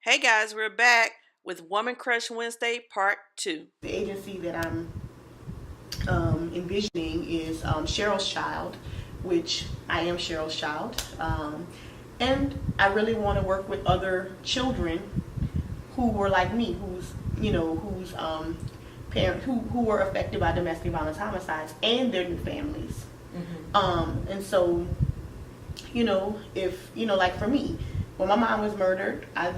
Hey guys, we're back with Woman Crush Wednesday Part 2. The agency that I'm envisioning is Cheryl's Child, which I am Cheryl's child. And I really want to work with other children who were like me, whose parent who were affected by domestic violence homicides and their new families. And so, if like for me, when my mom was murdered, I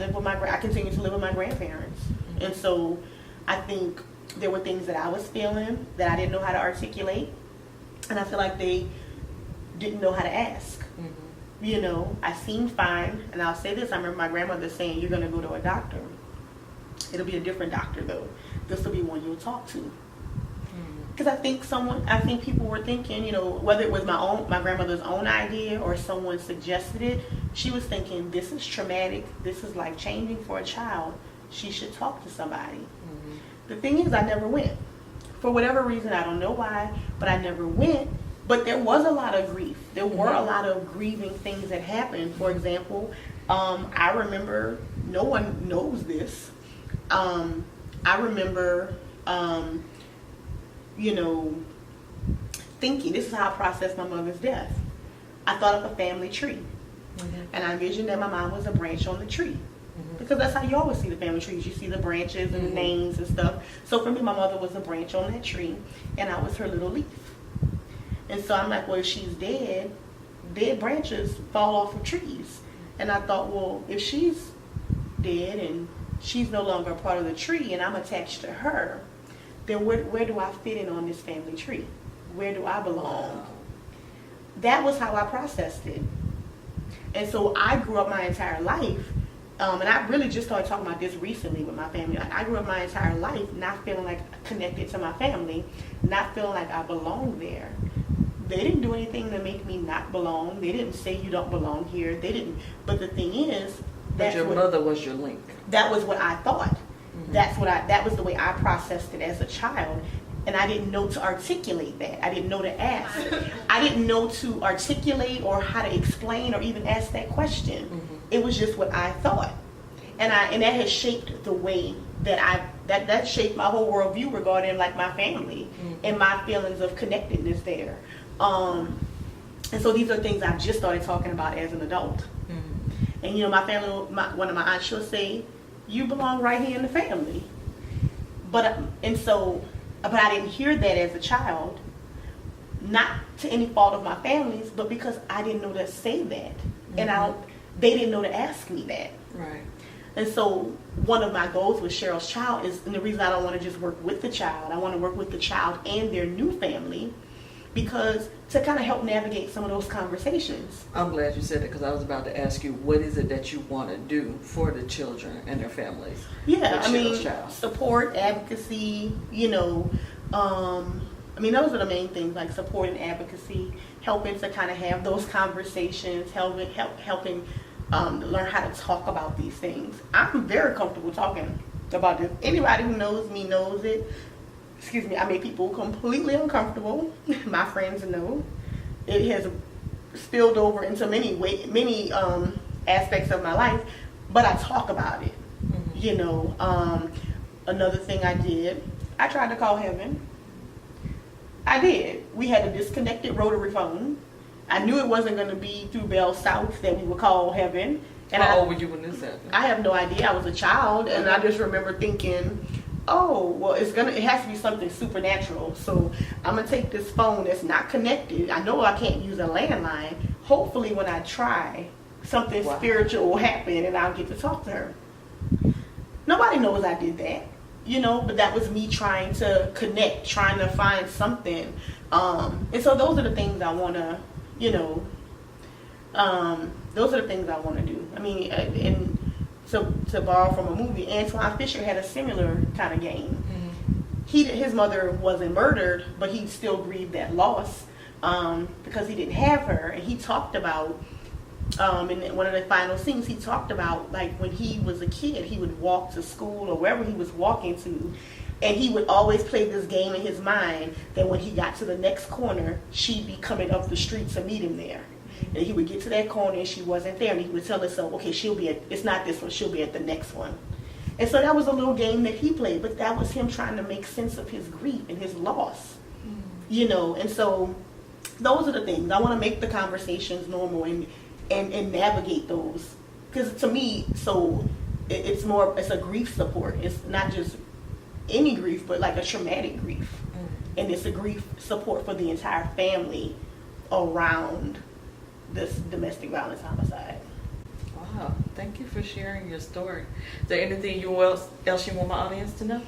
continued to live with my grandparents, and so I think there were things that I was feeling that I didn't know how to articulate, and I feel like they didn't know how to ask. I seemed fine, and I'll say this: I remember my grandmother saying, "You're going to go to a doctor. It'll be a different doctor, though. This will be one you'll talk to." Because I think people were thinking, whether it was my grandmother's own idea or someone suggested it, she was thinking, this is traumatic, this is life changing for a child, she should talk to somebody. The thing is, I never went. For whatever reason, I don't know why, but I never went. But there was a lot of grief. There were a lot of grieving things that happened. For example, I remember, no one knows this, I remember thinking, this is how I processed my mother's death. I thought of a family tree. And I envisioned that my mom was a branch on the tree. Because that's how you always see the family trees. You see the branches and the names and stuff. So for me, my mother was a branch on that tree, and I was her little leaf. And so I'm like, well, if she's dead, dead branches fall off of trees. And I thought, well, if she's dead and she's no longer a part of the tree and I'm attached to her, then where do I fit in on this family tree? Where do I belong? That was how I processed it. And so I grew up my entire life, and I really just started talking about this recently with my family. I grew up my entire life not feeling like connected to my family, not feeling like I belonged there. They didn't do anything to make me not belong. They didn't say you don't belong here. They didn't. But the thing is, but your mother was your link. That was what I thought. That was the way I processed it as a child, and I didn't know to articulate that. I didn't know to ask. I didn't know to articulate or how to explain or even ask that question. It was just what I thought, and that has shaped the way that shaped my whole worldview regarding like my family and my feelings of connectedness there. And so these are things I've just started talking about as an adult. And my family, one of my aunts, she'll say, you belong right here in the family. But I didn't hear that as a child, not to any fault of my family's, but because I didn't know to say that. And they didn't know to ask me that. Right. And so one of my goals with Cheryl's Child is, and the reason I don't want to just work with the child, I want to work with the child and their new family, because to kind of help navigate some of those conversations. I'm glad you said it, because I was about to ask you, what is it that you want to do for the children and their families? Yeah, support, advocacy, those are the main things, like support and advocacy, helping to kind of have those conversations, helping learn how to talk about these things. I'm very comfortable talking about this. Anybody who knows me knows it. Excuse me, I make people completely uncomfortable. My friends know. It has spilled over into many aspects of my life, but I talk about it. Another thing I did, I tried to call heaven. I did. We had a disconnected rotary phone. I knew it wasn't going to be through Bell South that we would call heaven. And how old were you when this happened? I have no idea. I was a child, and I just remember thinking, oh, well, it has to be something supernatural. So I'm going to take this phone that's not connected. I know I can't use a landline. Hopefully when I try, something spiritual will happen and I'll get to talk to her. Nobody knows I did that, but that was me trying to connect, trying to find something. And so those are the things I want to, those are the things I want to do. I mean, and to borrow from a movie, Antoine Fisher had a similar kind of game. His mother wasn't murdered, but he still grieved that loss because he didn't have her. And he talked about, in one of the final scenes, he talked about like when he was a kid, he would walk to school or wherever he was walking to, and he would always play this game in his mind that when he got to the next corner, she'd be coming up the street to meet him there. And he would get to that corner and she wasn't there, and he would tell herself, okay, it's not this one, she'll be at the next one. And so that was a little game that he played, but that was him trying to make sense of his grief and his loss. You know, and so those are the things. I want to make the conversations normal and navigate those. Because to me, so it's a grief support. It's not just any grief, but like a traumatic grief. And it's a grief support for the entire family around this domestic violence homicide. Wow, thank you for sharing your story. Is there anything else you want my audience to know?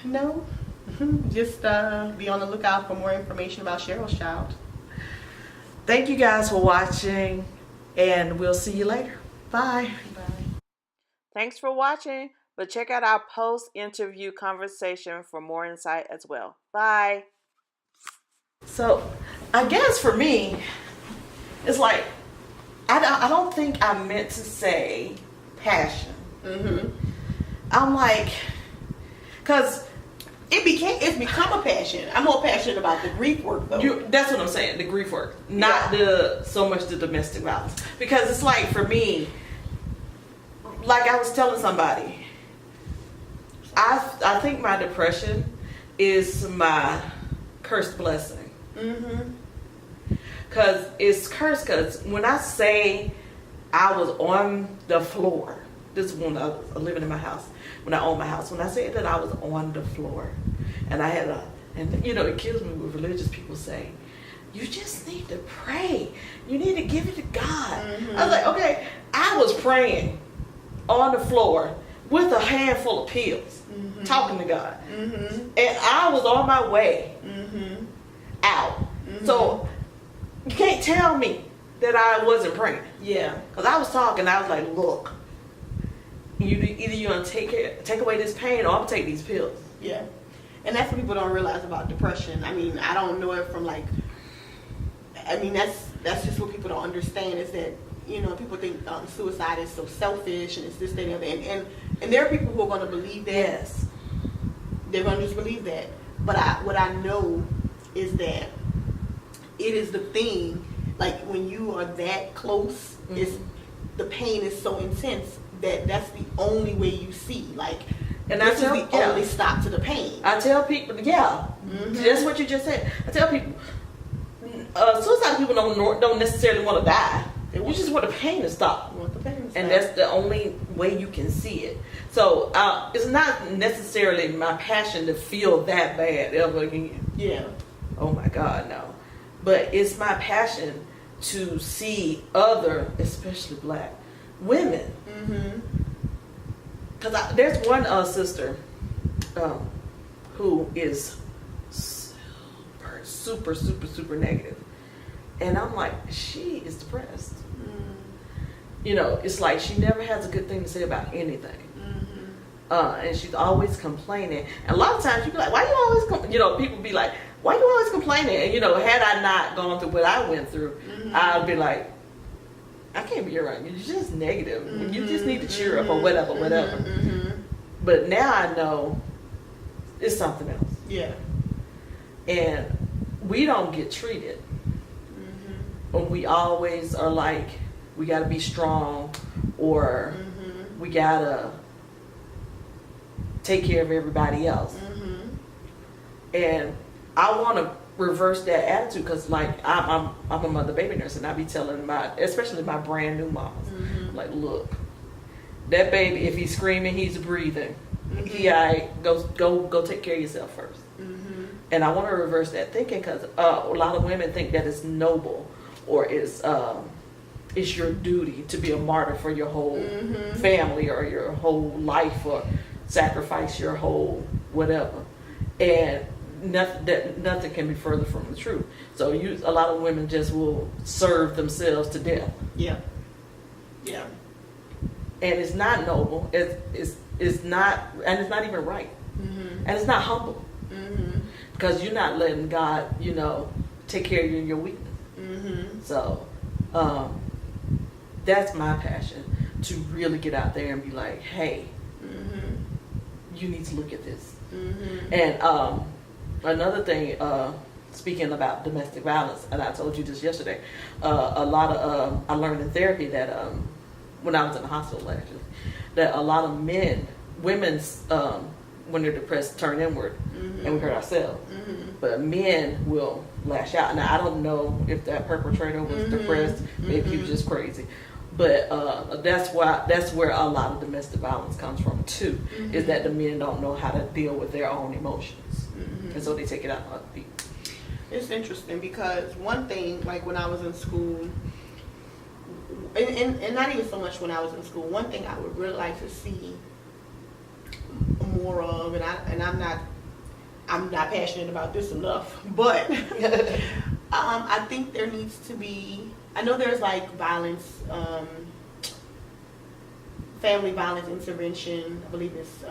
No. Just be on the lookout for more information about Cheryl's Child. Thank you guys for watching, and we'll see you later. Bye. Bye. Thanks for watching, but check out our post-interview conversation for more insight as well. Bye. So, I guess for me, it's like, I don't think I meant to say passion. I'm like, because it's become a passion. I'm more passionate about the grief work though. That's what I'm saying, the grief work, not so much the domestic violence. Because it's like, for me, like I was telling somebody, I think my depression is my cursed blessing. Because it's cursed, because when I say I was on the floor, this is when I was living in my house, when I owned my house, when I say that I was on the floor, and I had and you know, it kills me when religious people say, you just need to pray, you need to give it to God. I was like, okay, I was praying on the floor with a handful of pills, talking to God, and I was on my way out. So you can't tell me that I wasn't praying. Yeah. Because I was talking, I was like, look, either you're going to take away this pain, or I'm going to take these pills. Yeah. And that's what people don't realize about depression. I mean, I don't know it from that's just what people don't understand, is that, you know, people think suicide is so selfish and it's this, that, and the other. And there are people who are going to believe that. Yes. They're going to just believe that. But what I know is that it is the thing, like when you are that close, the pain is so intense that's the only way you see. Like, and this is the only stop to the pain. I tell people, that's what you just said. I tell people, suicide people don't necessarily want to die. You just want the pain to stop. You want the pain to stop. And that's the only way you can see it. So it's not necessarily my passion to feel that bad ever again. Yeah. Oh my God, no. But it's my passion to see other, especially black women. Because there's one sister who is super negative. And I'm like, she is depressed. You know, it's like she never has a good thing to say about anything. And she's always complaining. And a lot of times you be like, why you always, people be like, why you always complaining? And, you know, had I not gone through what I went through, I'd be like, I can't be around you. You're just negative. You just need to cheer up or whatever. But now I know it's something else. Yeah. And we don't get treated. But we always are like, we got to be strong, or we got to take care of everybody else. And I want to reverse that attitude, because like I'm a mother baby nurse, and I be telling especially my brand new moms, like, look, that baby, if he's screaming, he's breathing, go take care of yourself first. And I want to reverse that thinking, because a lot of women think that it's noble, or it's your duty to be a martyr for your whole family or your whole life, or sacrifice your whole whatever. And nothing can be further from the truth. So a lot of women just will serve themselves to death. Yeah. And it's not noble. It's not, and it's not even right. And it's not humble. Because you're not letting God, take care of you in your weakness. So that's my passion, to really get out there and be like, hey, you need to look at this. And another thing, speaking about domestic violence, and I told you this yesterday. A lot of I learned in therapy that when I was in the hospital actually, that a lot of women's when they're depressed turn inward, and we hurt ourselves. But men will lash out. Now I don't know if that perpetrator was depressed, maybe he was just crazy. But that's where a lot of domestic violence comes from too, is that the men don't know how to deal with their own emotions, and so they take it out on other people. It's interesting because one thing, like when I was in school, and not even so much when I was in school, one thing I would really like to see more of, and I'm not passionate about this enough, but I think there needs to be. I know there's like violence, family violence intervention. I believe it's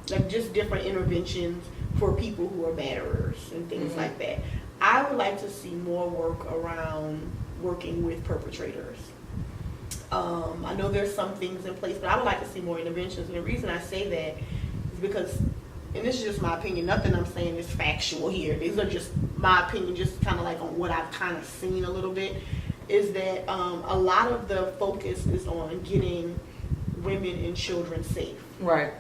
like just different interventions for people who are batterers and things like that. I would like to see more work around working with perpetrators. I know there's some things in place, but I would like to see more interventions. And the reason I say that is because, and this is just my opinion, nothing I'm saying is factual here. These are just my opinion, just kind of like on what I've kind of seen a little bit, is that a lot of the focus is on getting women and children safe. Right.